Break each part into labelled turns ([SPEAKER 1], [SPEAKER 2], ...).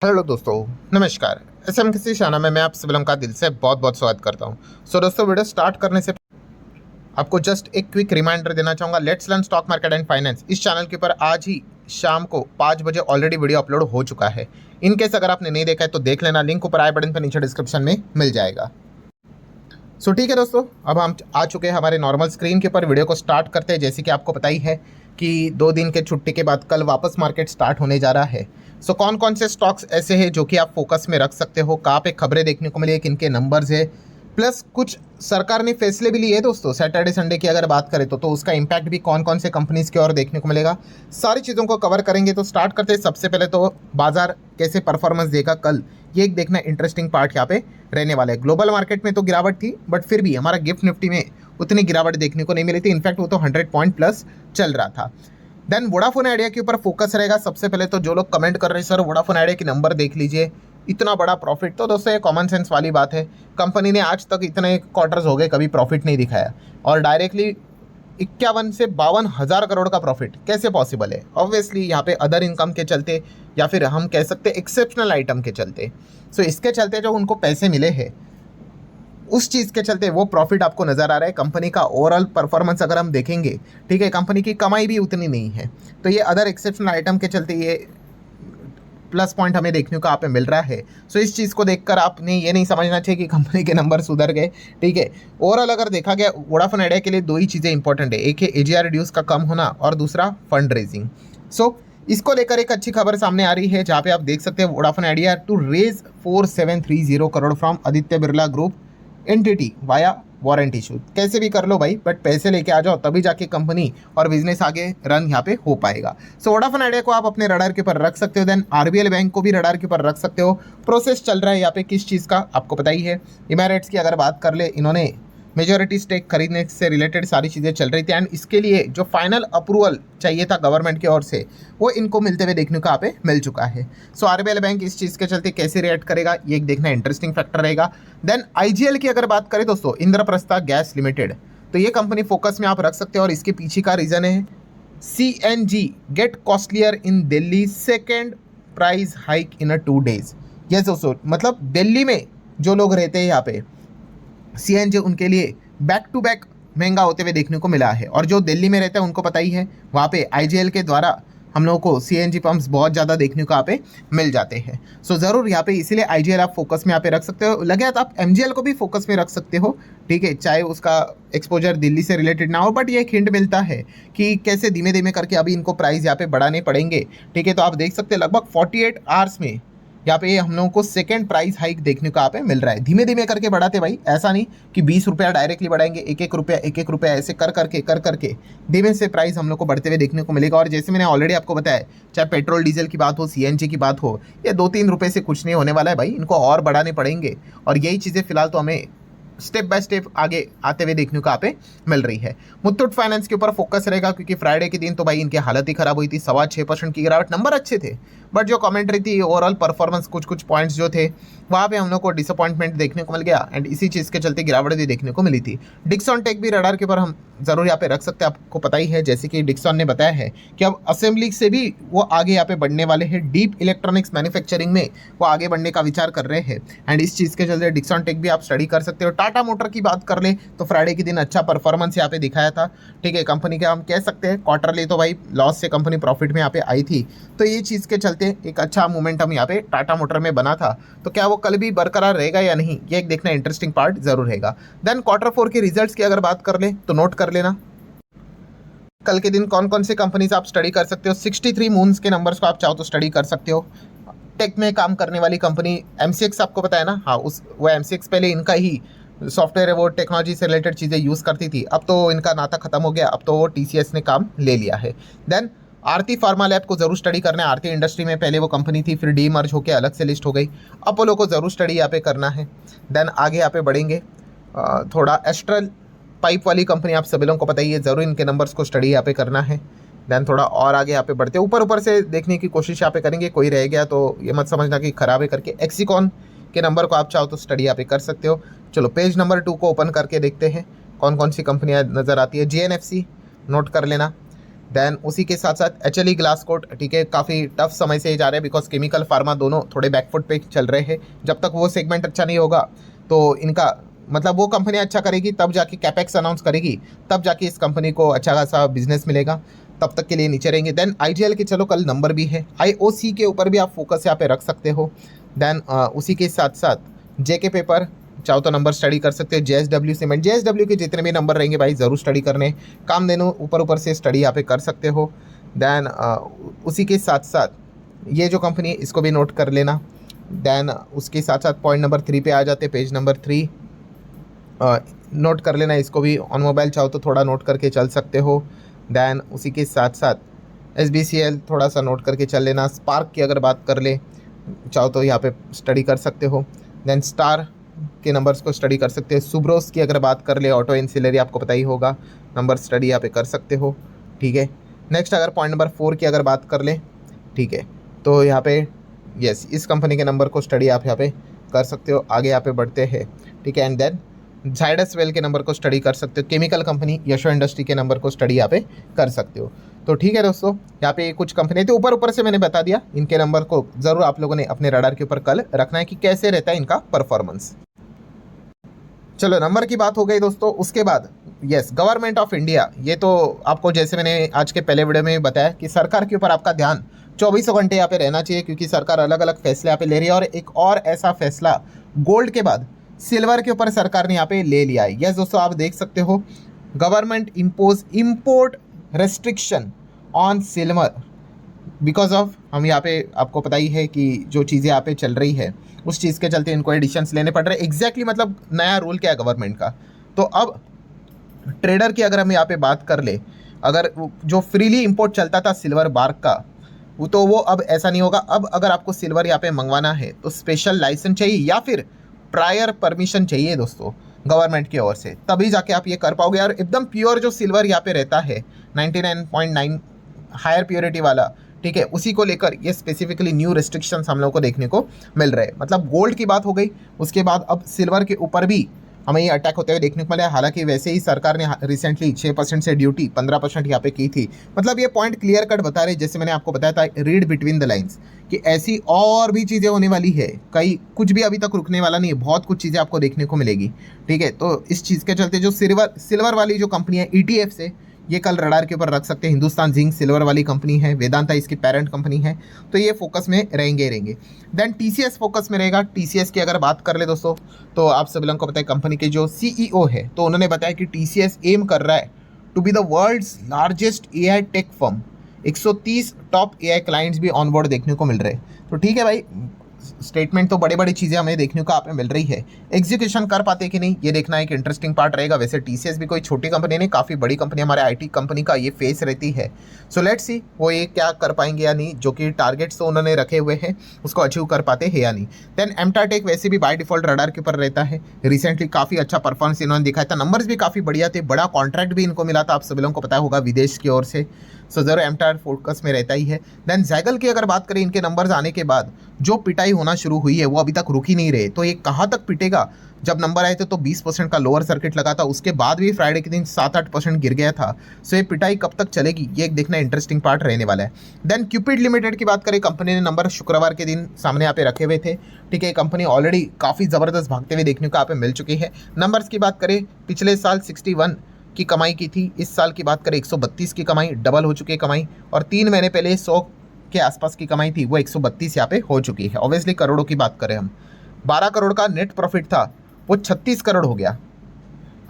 [SPEAKER 1] Hello दोस्तों, नमस्कार। SM किसी शाना में मैं आप सभी का दिल से बहुत बहुत स्वागत करता हूं। दोस्तों, वीडियो स्टार्ट करने से आपको जस्ट एक क्विक रिमाइंडर देना चाहूँगा। Let's learn stock market and finance इस चैनल के ऊपर आज ही शाम को 5 बजे ऑलरेडी वीडियो अपलोड हो चुका है। इनकेस अगर आपने नहीं देखा है तो देख लेना, लिंक ऊपर आई बटन पर नीचे डिस्क्रिप्शन में मिल जाएगा। ठीक है दोस्तों, अब हम आ चुके हैं हमारे नॉर्मल स्क्रीन के ऊपर। वीडियो को स्टार्ट करते हैं। जैसे कि आपको पता ही है कि 2 दिन के छुट्टी के बाद कल वापस मार्केट स्टार्ट होने जा रहा है। कौन कौन से स्टॉक्स ऐसे हैं जो कि आप फोकस में रख सकते हो, कहाँ पे खबरें देखने को मिली है, किन के नंबर्स है, प्लस कुछ सरकार ने फैसले भी लिए दोस्तों। सैटरडे संडे की अगर बात करें तो उसका इम्पैक्ट भी कौन कौन से कंपनीज की ओर देखने को मिलेगा, सारी चीज़ों को कवर करेंगे। तो स्टार्ट करते हैं। सबसे पहले तो बाजार कैसे परफॉर्मेंस देगा कल, ये एक देखना इंटरेस्टिंग पार्ट यहाँ पे रहने वाला है। ग्लोबल मार्केट में तो गिरावट थी, बट फिर भी हमारा गिफ्ट निफ्टी में उतनी गिरावट देखने को नहीं मिली थी। इनफैक्ट वो तो 100 पॉइंट प्लस चल रहा था। देन वोडाफोन आइडिया के ऊपर फोकस रहेगा। सबसे पहले तो जो लोग कमेंट कर रहे हैं सर वोडाफोन आइडिया के नंबर देख लीजिए, इतना बड़ा प्रॉफिट, तो दोस्तों ये कॉमन सेंस वाली बात है। कंपनी ने आज तक इतने क्वार्टर्स हो गए कभी प्रॉफिट नहीं दिखाया, और डायरेक्टली 51 से 52 हज़ार करोड़ का प्रॉफिट कैसे पॉसिबल है? ऑब्वियसली यहाँ पे अदर इनकम के चलते, या फिर हम कह सकते हैं एक्सेप्शनल आइटम के चलते। इसके चलते जो उनको पैसे मिले हैं उस चीज़ के चलते वो प्रॉफिट आपको नज़र आ रहा है। कंपनी का ओवरऑल परफॉर्मेंस अगर हम देखेंगे, ठीक है, कंपनी की कमाई भी उतनी नहीं है, तो ये अदर एक्सेप्शनल आइटम के चलते ये प्लस पॉइंट हमें देखने को यहाँ पे मिल रहा है। इस चीज़ को देखकर आपने ये नहीं समझना चाहिए कि कंपनी के नंबर सुधर गए, ठीक है। ओवरऑल अगर देखा गया वोडाफोन आइडिया के लिए 2 ही चीज़ें इंपॉर्टेंट है, एक है एजीआर रिड्यूस का कम होना और दूसरा फंड रेजिंग। इसको लेकर एक अच्छी खबर सामने आ रही है, जहाँ पे आप देख सकते हैं Vodafone Idea to raise 4730 crore from Aditya Birla group entity via warrant issue. कैसे भी कर लो भाई, बट पैसे लेके आ जाओ, तभी जाके कंपनी और बिजनेस आगे रन यहाँ पे हो पाएगा। वोडाफोन आइडिया को आप अपने रडार के ऊपर रख सकते हो। देन आरबीएल बैंक को भी रडार के ऊपर रख सकते हो। प्रोसेस चल रहा है यहाँ पे किस चीज़ का आपको पता ही है। इमारेट्स की अगर बात कर ले, इन्होंने मेजॉरिटी स्टेक खरीदने से रिलेटेड सारी चीज़ें चल रही थी, एंड इसके लिए जो फाइनल अप्रूवल चाहिए था गवर्नमेंट की ओर से वो इनको मिलते हुए देखने को यहाँ पे मिल चुका है। आरबीएल बैंक इस चीज़ के चलते कैसे रिएक्ट करेगा, ये एक देखना इंटरेस्टिंग फैक्टर रहेगा। देन आईजीएल की अगर बात करें दोस्तों, इंद्रप्रस्था गैस लिमिटेड, तो ये कंपनी फोकस में आप रख सकते हो, और इसके पीछे का रीज़न है CNG get costlier in Delhi, second price hike in 2 days। Yes दोस्तों, मतलब दिल्ली में जो लोग रहते हैं यहाँ पे CNG उनके लिए बैक टू बैक महंगा होते हुए देखने को मिला है, और जो दिल्ली में रहते हैं उनको पता ही है, वहाँ पे आईजीएल के द्वारा हम लोगों को CNG पंप्स बहुत ज़्यादा देखने को यहाँ पे मिल जाते हैं। ज़रूर यहाँ पे इसीलिए आईजीएल आप फोकस में यहाँ पे रख सकते हो। लगे तो आप MGL को भी फोकस में रख सकते हो, ठीक है, चाहे उसका एक्सपोजर दिल्ली से रिलेटेड ना हो, बट ये एक हिंट मिलता है कि कैसे धीमे धीमे करके अभी इनको प्राइस यहाँ पे बढ़ाने पड़ेंगे, ठीक है। तो आप देख सकते हैं लगभग 48 आवर्स में यहाँ पे हम लोगों को सेकंड प्राइस हाइक देखने को यहाँ पे मिल रहा है। धीमे धीमे करके बढ़ाते भाई, ऐसा नहीं कि 20 रुपया डायरेक्टली बढ़ाएंगे, एक एक रुपया ऐसे कर करके धीमे से प्राइस हम लोग को बढ़ते हुए देखने को मिलेगा। और जैसे मैंने ऑलरेडी आपको बताया, चाहे पेट्रोल डीजल की बात हो, CNG की बात हो, ये 2-3 रुपये से कुछ नहीं होने वाला है भाई, इनको और बढ़ाने पड़ेंगे। और यही चीज़ें फिलहाल तो हमें स्टेप बाय स्टेप आगे आते हुए देखने को यहाँ पे मिल रही है। मुथूट फाइनेंस के ऊपर फोकस रहेगा, क्योंकि फ्राइडे के दिन तो भाई इनकी हालत ही खराब हुई थी। 6.25% की गिरावट, नंबर अच्छे थे, बट जो कमेंट्री थी ओवरऑल परफॉर्मेंस कुछ पॉइंट्स जो थे वहाँ पे हम लोग को डिसअपॉइंटमेंट देखने को मिल गया, एंड इसी चीज़ के चलते गिरावट भी देखने को मिली थी। डिक्सन टेक भी रडार के ऊपर हम जरूर यहाँ पे रख सकते हैं। आपको पता ही है, जैसे कि डिक्सन ने बताया है कि अब असेंबली से भी वो आगे यहाँ पे बढ़ने वाले हैं, डीप इलेक्ट्रॉनिक्स मैन्युफैक्चरिंग में वो आगे बढ़ने का विचार कर रहे हैं, एंड इस चीज़ के चलते डिक्सन टेक भी आप स्टडी कर सकते हो। टाटा मोटर की बात कर ले तो फ्राइडे के दिन अच्छा परफॉर्मेंस यहाँ पे दिखाया था, ठीक है। कंपनी का हम कह सकते हैं क्वार्टरली तो भाई लॉस से कंपनी प्रॉफिट में यहाँ पे आई थी, तो ये चीज़ के चलते एक अच्छा मोमेंटम यहाँ पे टाटा मोटर में बना था। तो क्या वो कल भी बरकरार रहेगा या नहीं, ये एक देखना इंटरेस्टिंग पार्ट जरूर रहेगा। देन Q4 के रिजल्ट्स की अगर बात कर ले तो नोट कर लेना कल के दिन कौन कौन सी कंपनीज आप स्टडी कर सकते हो। 63 मून्स के नंबर्स को आप चाहो तो स्टडी कर सकते हो। टेक में काम करने वाली कंपनी MCX आपको पता है ना, हाँ, वो MCX पहले इनका ही सॉफ्टवेयर है, वो टेक्नोलॉजी से रिलेटेड चीज़ें यूज़ करती थी, अब तो इनका नाता खत्म हो गया, अब तो वो TCS ने काम ले लिया है। देन आरती फार्मा लैब को जरूर स्टडी करना है। आरती इंडस्ट्री में पहले वो कंपनी थी, फिर डीमर्ज होकर अलग से लिस्ट हो गई। अपोलो को जरूर स्टडी यहाँ पे करना है। देन आगे यहाँ पे बढ़ेंगे, थोड़ा एस्ट्रल पाइप वाली कंपनी आप सभी लोगों को पता ही है, ज़रूर इनके नंबर्स को स्टडी यहाँ पे करना है। देन थोड़ा और आगे यहाँ पे बढ़ते ऊपर से देखने की कोशिश यहाँ पे करेंगे, कोई रह गया तो ये मत समझना कि खराब है करके। एक्सिकॉन के नंबर को आप चाहो तो स्टडी यहाँ पे कर सकते हो। चलो पेज नंबर 2 को ओपन करके देखते हैं कौन कौन सी कंपनियाँ नज़र आती है। GNFC नोट कर लेना। देन उसी के साथ साथ HLE ग्लासकोट, ठीक है, काफ़ी टफ समय से जा रहे हैं बिकॉज केमिकल फार्मा दोनों थोड़े बैकफुट पे चल रहे हैं। जब तक वो सेगमेंट अच्छा नहीं होगा तो इनका मतलब वो कंपनी अच्छा करेगी, तब जाके कैपेक्स अनाउंस करेगी, तब जाके इस कंपनी को अच्छा खासा बिजनेस मिलेगा, तब तक के लिए नीचे रहेंगे। देन IGL के चलो कल नंबर भी है, IOC के ऊपर भी आप फोकस यहाँ पे रख सकते हो। देन उसी के साथ साथ JK पेपर चाहो तो नंबर स्टडी कर सकते हो। JSW सीमेंट, JSW के जितने भी नंबर रहेंगे भाई ज़रूर स्टडी करने, काम देनो ऊपर ऊपर से स्टडी यहाँ पे कर सकते हो। देन उसी के साथ साथ ये जो कंपनी है इसको भी नोट कर लेना। देन उसके साथ साथ पॉइंट नंबर 3 पे आ जाते, पेज नंबर 3 नोट कर लेना, इसको भी ऑन मोबाइल चाहो तो थोड़ा नोट करके चल सकते हो। देन उसी के साथ साथ SBCL थोड़ा सा नोट करके चल लेना। स्पार्क की अगर बात कर ले चाहो तो यहाँ पे स्टडी कर सकते हो। देन स्टार के नंबर्स को स्टडी कर सकते हैं। सुब्रोस की अगर बात कर ले, ऑटो एंसिलरी आपको पता ही होगा, नंबर स्टडी यहाँ पे कर सकते हो, ठीक है। नेक्स्ट अगर पॉइंट नंबर 4 की अगर बात कर ले, ठीक है, तो यहाँ पे यस इस कंपनी के नंबर को स्टडी आप यहाँ पे कर सकते हो। आगे यहाँ पे बढ़ते हैं, ठीक है। एंड देन जाइडस वेल के नंबर को स्टडी कर सकते हो। केमिकल कंपनी यशो इंडस्ट्री के नंबर को स्टडी यहाँ पे कर सकते हो। तो ठीक है दोस्तों, यहाँ पे कुछ कंपनी थी, ऊपर ऊपर से मैंने बता दिया, इनके नंबर को ज़रूर आप लोगों ने अपने रडार के ऊपर कल रखना है कि कैसे रहता है इनका परफॉर्मेंस। चलो नंबर की बात हो गई दोस्तों। उसके बाद यस गवर्नमेंट ऑफ इंडिया, ये तो आपको जैसे मैंने आज के पहले वीडियो में बताया कि सरकार के ऊपर आपका ध्यान 24 घंटे यहाँ पे रहना चाहिए, क्योंकि सरकार अलग अलग फैसले यहाँ पे ले रही है। और एक और ऐसा फैसला गोल्ड के बाद सिल्वर के ऊपर सरकार ने यहाँ पे ले लिया है। यस दोस्तों, आप देख सकते हो, government impose import restriction on silver because of, हम यहाँ पे आपको पता ही है कि जो चीज़ें यहाँ पे चल रही है उस चीज़ के चलते इनको एडिशंस लेने पड़ रहे हैं। एग्जैक्टली मतलब नया रूल क्या है गवर्नमेंट का। तो अब ट्रेडर की अगर हम यहाँ पे बात कर ले, अगर जो फ्रीली इंपोर्ट चलता था सिल्वर बार का, तो वो अब ऐसा नहीं होगा। अब अगर आपको सिल्वर यहाँ पे मंगवाना है तो स्पेशल लाइसेंस चाहिए या फिर प्रायर परमिशन चाहिए दोस्तों गवर्नमेंट की ओर से, तभी जाके आप ये कर पाओगे। और एकदम प्योर जो सिल्वर यहाँ पे रहता है 99.9 हायर प्योरिटी वाला, ठीक है, उसी को लेकर ये स्पेसिफिकली न्यू रिस्ट्रिक्शंस हम लोगों को देखने को मिल रहे हैं। मतलब गोल्ड की बात हो गई, उसके बाद अब सिल्वर के ऊपर भी हमें ये अटैक होते हुए देखने को मिला है। हालांकि वैसे ही सरकार ने रिसेंटली 6% से ड्यूटी 15% यहाँ पे की थी। मतलब ये पॉइंट क्लियर कट बता रहे, जैसे मैंने आपको बताया था, रीड बिटवीन द लाइंस, कि ऐसी और भी चीज़ें होने वाली है, कई कुछ भी अभी तक रुकने वाला नहीं है, बहुत कुछ चीज़ें आपको देखने को मिलेगी, ठीक है। तो इस चीज़ के चलते जो सिल्वर वाली जो कंपनी है ETF से, ये कल रडार के ऊपर रख सकते हैं। हिंदुस्तान जिंक सिल्वर वाली कंपनी है, वेदांता इसकी पेरेंट कंपनी है, तो ये फोकस में रहेंगे। देन TCS फोकस में रहेगा। TCS की अगर बात कर ले दोस्तों, तो आप सभी लोगों को पता है कंपनी के जो CEO है, तो उन्होंने बताया कि TCS एम कर रहा है to be the world's largest AI tech firm. 130 top AI clients भी ऑनबोर्ड देखने को मिल रहे हैं। तो ठीक है भाई, स्टेटमेंट तो बड़ी बड़ी चीज़ें हमें देखने को आप में मिल रही है, एग्जीक्यूशन कर पाते कि नहीं ये देखना एक इंटरेस्टिंग पार्ट रहेगा। वैसे TCS भी कोई छोटी कंपनी नहीं, काफ़ी बड़ी कंपनी, हमारे IT कंपनी का ये फेस रहती है। सो लेट्स सी वो ये क्या कर पाएंगे या नहीं, जो कि टारगेट्स तो उन्होंने रखे हुए हैं उसको अचीव कर पाते हैं या नहीं। देन एमटाटेक वैसे भी बाय डिफॉल्ट रडार के ऊपर रहता है। रिसेंटली काफ़ी अच्छा परफॉर्मेंस इन्होंने दिखाया था, नंबर्स भी काफ़ी बढ़िया थे, बड़ा कॉन्ट्रैक्ट भी इनको मिला था, आप सभी लोगों को पता होगा विदेश की ओर से। सो जरूर एमटार फोकस में रहता ही है। देन जैगल की अगर बात करें, इनके नंबर्स आने के बाद जो पिटाई होना शुरू हुई है वो अभी तक रुक ही नहीं रहे। तो ये कहाँ तक पिटेगा, जब नंबर आए थे तो 20% का लोअर सर्किट लगा था, उसके बाद भी फ्राइडे के दिन 7-8% गिर गया था। सो ये पिटाई कब तक चलेगी, ये एक देखना इंटरेस्टिंग पार्ट रहने वाला है। देन क्यूपिड लिमिटेड की बात करें, कंपनी ने नंबर शुक्रवार के दिन सामने यहाँ पे रखे हुए थे, ठीक है। कंपनी ऑलरेडी काफ़ी ज़बरदस्त भागते हुए देखने को यहाँ पे मिल चुकी है। नंबर्स की बात करें, पिछले साल 61 की कमाई की थी, इस साल की बात करें 132 की कमाई, डबल हो चुकी है कमाई। और 3 महीने पहले 100 के आसपास की कमाई थी, वो 132 यहाँ पे हो चुकी है। ऑब्वियसली करोड़ों की बात करें हम, 12 करोड़ का नेट प्रॉफिट था, वो 36 करोड़ हो गया।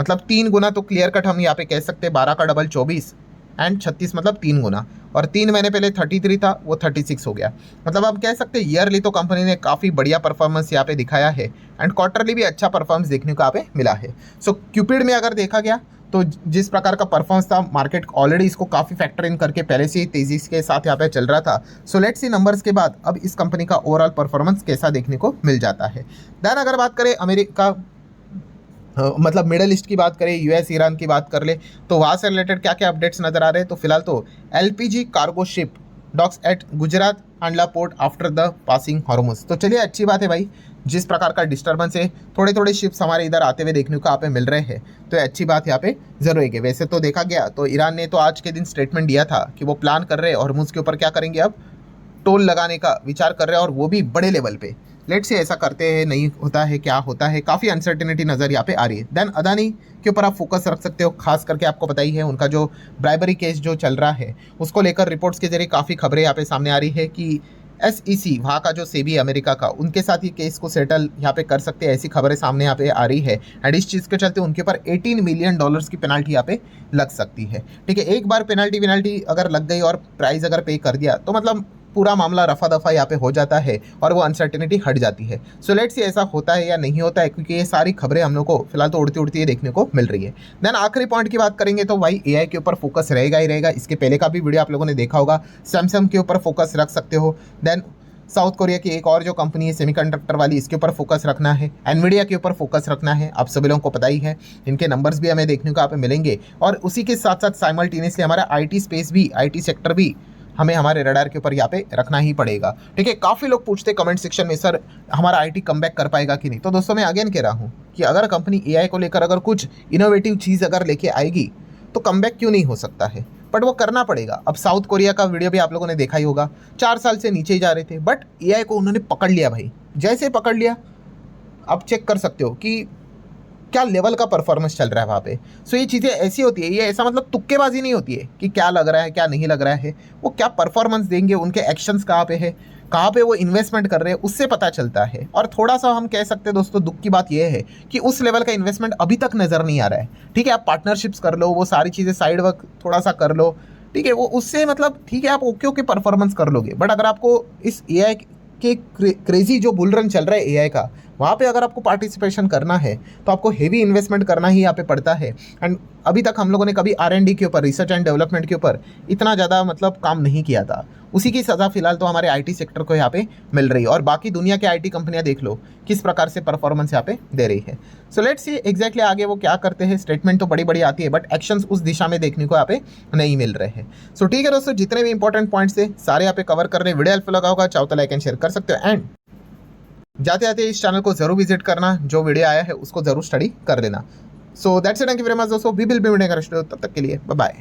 [SPEAKER 1] मतलब 3 गुना तो क्लियर कट हम यहाँ पे कह सकते हैं। 12 का डबल 24 एंड 36 मतलब 3 गुना। और 3 महीने पहले 33 था, वो 36 हो गया। मतलब आप कह सकते हैं ईयरली तो कंपनी ने काफ़ी बढ़िया परफॉर्मेंस यहाँ पे दिखाया है, एंड क्वार्टरली भी अच्छा परफॉर्मेंस देखने को यहाँ पे मिला है। सो क्यूपिड में अगर देखा गया तो जिस प्रकार का परफॉर्मेंस था, मार्केट ऑलरेडी इसको काफ़ी फैक्टर इन करके पहले से ही तेज़ी के साथ यहाँ पे चल रहा था। सो लेट्स सी नंबर्स के बाद अब इस कंपनी का ओवरऑल परफॉर्मेंस कैसा देखने को मिल जाता है। देन अगर बात करें अमेरिका, मतलब मिडल ईस्ट की बात करें, US ईरान की बात कर ले, तो वहाँ से रिलेटेड क्या क्या अपडेट्स नज़र आ रहे हैं। तो फिलहाल तो LPG cargo ship docks at Gujarat Kandla port after the passing Hormuz. तो चलिए अच्छी बात है भाई, जिस प्रकार का डिस्टर्बेंस है, थोड़े थोड़े शिप्स हमारे इधर आते हुए देखने को यहाँ पे मिल रहे हैं, तो ये अच्छी बात यहाँ पे जरूर है। वैसे तो देखा गया तो ईरान ने तो आज के दिन स्टेटमेंट दिया था कि वो प्लान कर रहे हैं और मुझ के ऊपर क्या करेंगे, अब टोल लगाने का विचार कर रहे हैं, और वो भी बड़े लेवल पे। लेट्स से ऐसा करते हैं, नहीं होता है, क्या होता है, काफ़ी अनसर्टेनिटी नज़र यहाँ पे आ रही है। देन अदानी के ऊपर आप फोकस रख सकते हो, खास करके आपको पता ही है उनका जो ब्राइबरी केस जो चल रहा है उसको लेकर रिपोर्ट्स के जरिए काफ़ी खबरें यहाँ पे सामने आ रही है कि SEC वहाँ का जो सेबी अमेरिका का, उनके साथ ये केस को सेटल यहाँ पे कर सकते हैं, ऐसी खबरें सामने यहाँ पे आ रही है। एंड इस चीज़ के चलते उनके ऊपर $18 मिलियन की पेनल्टी यहाँ पे लग सकती है। ठीक है, एक बार पेनल्टी अगर लग गई और प्राइस अगर पे कर दिया तो मतलब पूरा मामला रफा दफा यहाँ पे हो जाता है और वो अनसर्टेनिटी हट जाती है। सो लेट्स सी ऐसा होता है या नहीं होता है, क्योंकि ये सारी खबरें हम लोग को फिलहाल तो उड़ती उड़ती देखने को मिल रही है। देन आखिरी पॉइंट की बात करेंगे तो भाई AI के ऊपर फोकस रहेगा ही रहेगा। इसके पहले का भी वीडियो आप लोगों ने देखा होगा, सैमसंग के ऊपर फोकस रख सकते हो। देन साउथ कोरिया की एक और जो कंपनी है सेमीकंडक्टर वाली, इसके ऊपर फोकस रखना है। एनवीडिया के ऊपर फोकस रखना है, आप सभी लोगों को पता ही है, इनके नंबर्स भी हमें देखने को यहाँ पे मिलेंगे। और उसी के साथ साथ साइमल्टेनियसली हमारा IT स्पेस भी, IT सेक्टर भी हमें हमारे रडार के ऊपर यहाँ पे रखना ही पड़ेगा। ठीक है, काफ़ी लोग पूछते कमेंट सेक्शन में, सर हमारा IT कमबैक कर पाएगा कि नहीं। तो दोस्तों मैं अगेन कह रहा हूँ कि अगर कंपनी AI को लेकर अगर कुछ इनोवेटिव चीज़ अगर लेके आएगी तो कमबैक क्यों नहीं हो सकता है, बट वो करना पड़ेगा। अब साउथ कोरिया का वीडियो भी आप लोगों ने देखा ही होगा, 4 साल से नीचे ही जा रहे थे, बट AI को उन्होंने पकड़ लिया भाई। जैसे पकड़ लिया, आप चेक कर सकते हो कि क्या लेवल का परफॉर्मेंस चल रहा है वहाँ पे। सो ये चीज़ें ऐसी होती है, ये ऐसा मतलब तुक्केबाजी नहीं होती है कि क्या लग रहा है क्या नहीं लग रहा है, वो क्या परफॉर्मेंस देंगे, उनके एक्शंस कहाँ पे है, कहाँ पे वो इन्वेस्टमेंट कर रहे हैं, उससे पता चलता है। और थोड़ा सा हम कह सकते हैं दोस्तों, दुख की बात यह है कि उस लेवल का इन्वेस्टमेंट अभी तक नज़र नहीं आ रहा है। ठीक है, आप पार्टनरशिप्स कर लो, वो सारी चीज़ें साइड वर्क थोड़ा सा कर लो, ठीक है, वो उससे मतलब ठीक है आप ओके परफॉर्मेंस कर लोगे। बट अगर आपको इस AI के क्रेजी जो बुल रन चल रहा है AI का, वहाँ पे अगर आपको पार्टिसिपेशन करना है तो आपको हेवी इन्वेस्टमेंट करना ही यहाँ पे पड़ता है। एंड अभी तक हम लोगों ने कभी R&D के ऊपर, रिसर्च एंड डेवलपमेंट के ऊपर इतना ज़्यादा मतलब काम नहीं किया था। उसी की सज़ा फिलहाल तो हमारे IT सेक्टर को यहाँ पे मिल रही है। और बाकी दुनिया के IT कंपनियाँ देख लो किस प्रकार से परफॉर्मेंस यहाँ पे दे रही है। सो लेट्स सी एग्जैक्टली आगे वो क्या करते हैं। स्टेटमेंट तो बड़ी बड़ी आती है बट एक्शंस उस दिशा में देखने को यहाँ पे नहीं मिल रहे हैं। सो ठीक है दोस्तों, जितने भी इंपॉर्टेंट पॉइंट्स थे सारे यहाँ पे कवर कर रहे हैं। वीडियो हेल्पफुल लगा होगा, चाहो तो लाइक एंड शेयर कर सकते हो। एंड जाते जाते इस चैनल को जरूर विजिट करना, जो वीडियो आया है उसको जरूर स्टडी कर देना। So that's it, thank you very much दोस्तों, वी विल बी मीटिंग, तब तक के लिए बाय बाय।